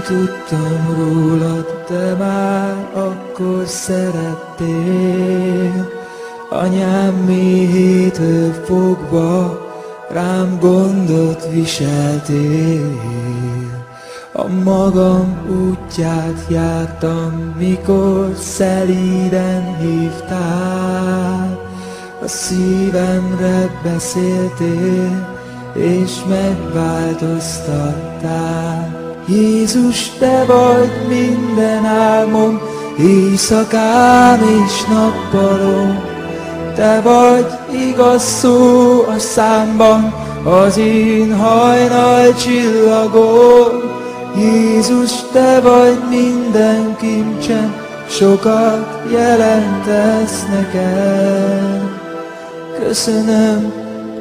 tudtam rólad, te már akkor szerettél. Anyám méhétől fogva rám gondot viseltél. A magam útját jártam, mikor szelíden hívtál. A szívemre beszéltél, és megváltoztattál. Jézus, te vagy minden álmom, éjszakám és nappalom. Te vagy igaz szó a számban, az én hajnal csillagom. Jézus, te vagy minden kincsem, sokat jelentesz nekem. Köszönöm,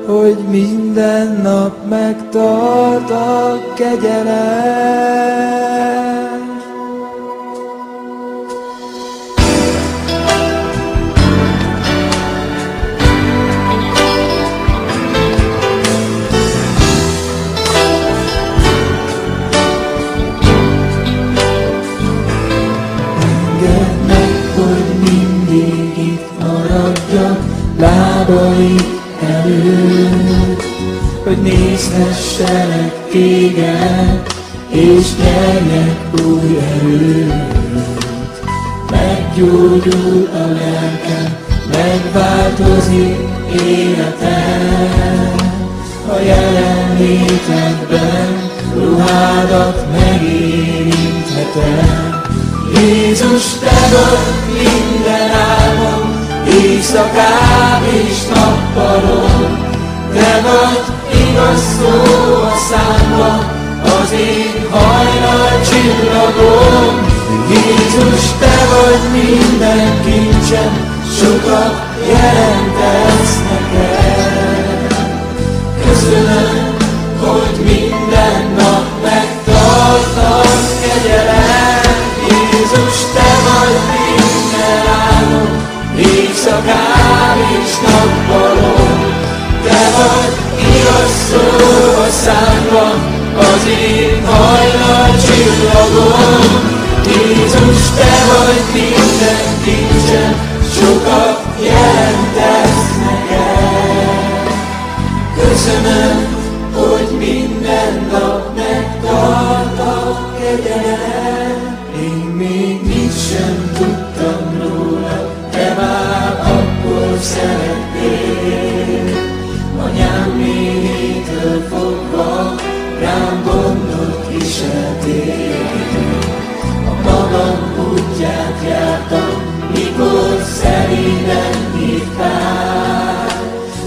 hogy minden nap megtart a kegyelem. Engedd meg, hogy mindig itt maradjak lábaid előtt, hogy nézhesselek téged, és nyerjek új erőt. Meggyógyul a lelkem, megváltozik életem, a jelenlétedben ruhádat megérinthetem. Jézus, te vagy minden álmom, éjszakám és nappalom. Te vagy igaz szó a számban, az én hajnal csillagom. Jézus, te vagy minden kincsem, sokat jelentesz nekem. Köszönöm, hogy minden nap megtart a kegyelem. Jézus, te vagy minden álmom, éjszakám és nappalom. Te vagy igaz szó a számban, az én hajnal csillagom. Jézus, te vagy minden kincsem, sokat jelentesz nekem. Köszönöm, hogy minden nap megtart a kegyelem. Én még mit sem tudtam róla, te már akkor szerettél. Anyám méhétől fogva rám gondot viseltél. A magam útját jártam, mikor szelíden hívtál.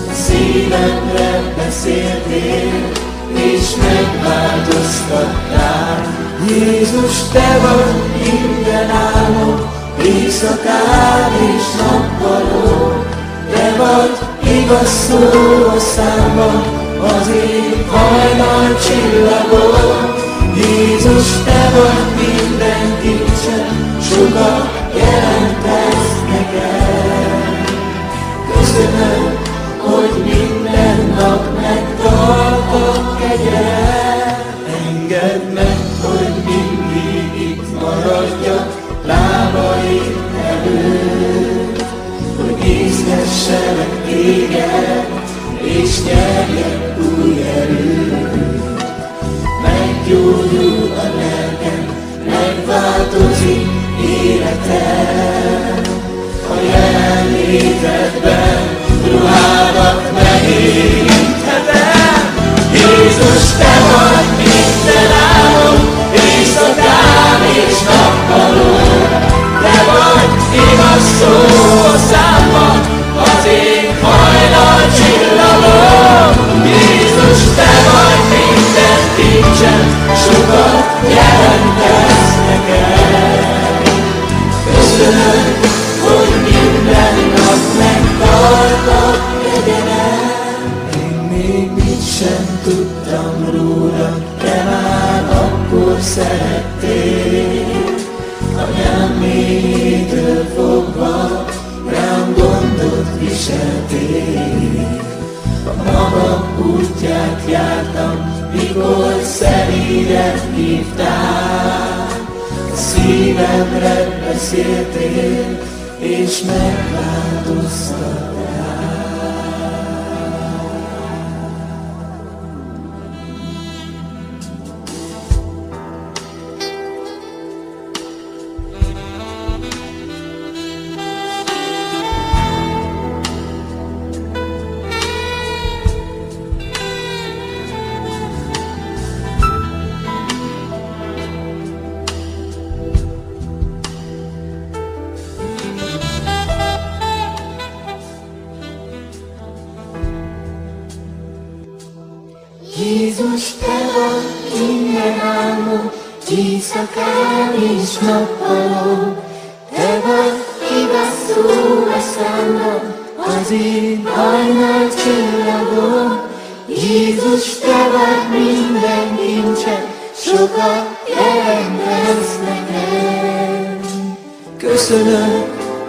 A szívemre beszéltél, és megváltoztattál. Jézus, te vagy minden álmom, éjszakám és nappalom. Te vagy igaz szó a számban, az én hajnal csillagom. Jézus, te vagy minden kincsem, sokat jelentesz nekem. Köszönöm, hogy minden nap megtart a kegyelem. Engedd meg, hogy mindig itt maradjak lábaid előtt, hogy nézhesselek téged, és nyerjek új erőt. Meggyógyul a lelkem, megváltozik életem, a jelenlétedben ruhádat megérinthetem. Jézus, te vagy minden álmom, éjszakám és nappalom. Te vagy igaz szó a számban, az én hajnal csillagom. Jézus, te vagy minden kincsem, sokat jelentesz nekem. Köszönöm, hogy minden nap megtart a kegyelem. Én még mit sem tudtam róla, te már akkor szerettél. Anyám méhétől fogva rám gondot viseltél. A magam útját jártam, mikor szelíden hívtál. beszéltél, és megváltoztattál. Jézus, te vagy minden álmom, éjszakán és nappalom. Te vagy igaz szó a számban, az én hajnal csillagom. Jézus, te vagy minden kincsem, sokat jelentesz nekem. Köszönöm,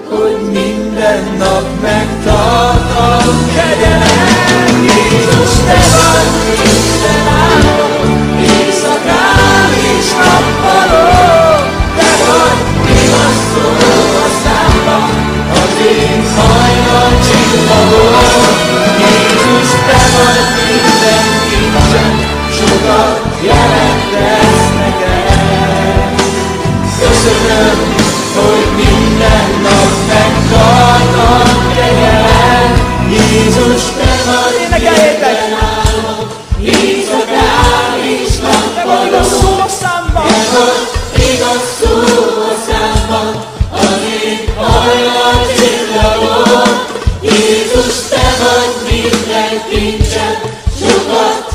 hogy minden nap megtartod kegyelem. Jézus, te vagy minden álmom, éjszakán és nappalom. Te vagy igaz szó a számban, az én hajnal csillagom. Jézus, te vagy minden kincsem, sokat jelentesz nekem. Köszönöm, hogy minden nap megtartod kegyelem. Jézus, te vagy minden álmom, éjszakán és nappalom. Te vagy igaz szó a számban, az én hajnal csillagom. Jézus, te vagy minden kincsem, sokat